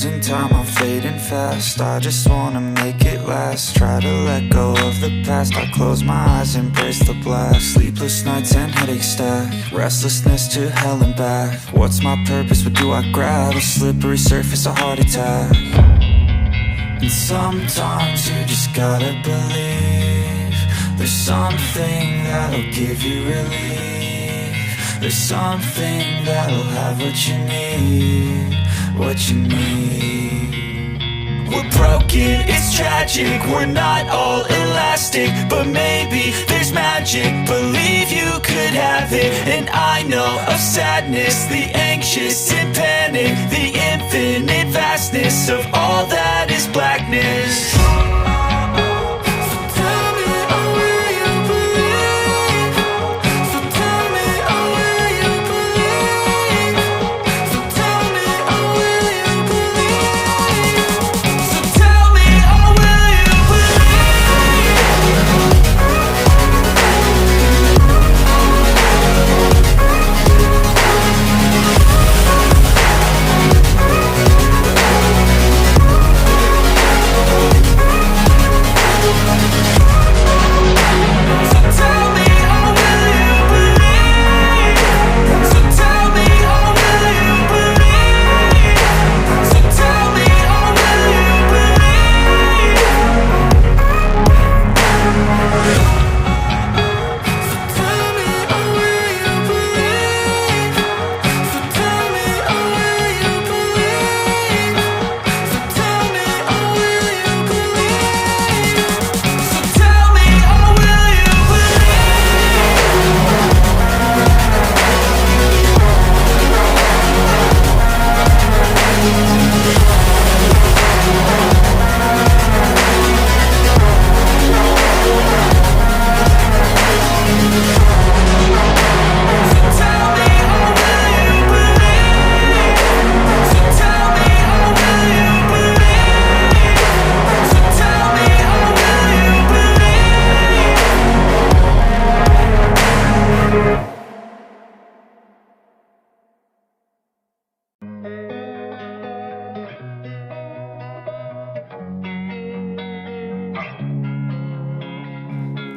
Losing time, I'm fading fast. I just wanna make it last. Try to let go of the past. I close my eyes, embrace the blast. Sleepless nights and headache stack. Restlessness to hell and back. What's my purpose, what do I grab? A slippery surface, a heart attack. And sometimes you just gotta believe there's something that'll give you relief. There's something that'll have what you need, what you need. We're broken, it's tragic, we're not all elastic, but maybe there's magic. Believe you could have it. And I know of sadness, the anxious and panic, the infinite vastness of all that is blackness.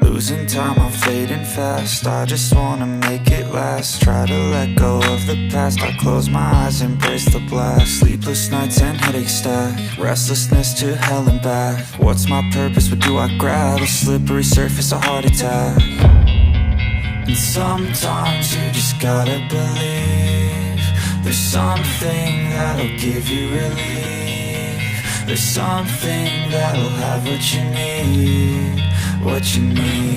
Losing time, I'm fading fast. I just wanna make it last. Try to let go of the past. I close my eyes, embrace the blast. Sleepless nights and headache stack. Restlessness to hell and back. What's my purpose, what do I grab? A slippery surface, a heart attack. And sometimes you just gotta believe there's something that'll give you relief. There's something that'll have what you need, what you need.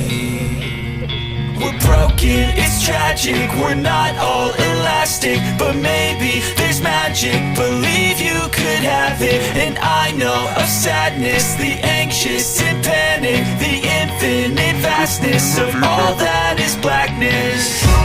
We're broken, it's tragic, we're not all elastic, but maybe there's magic. Believe you could have it. And I know of sadness, the anxious and panic, the infinite vastness of all that is blackness.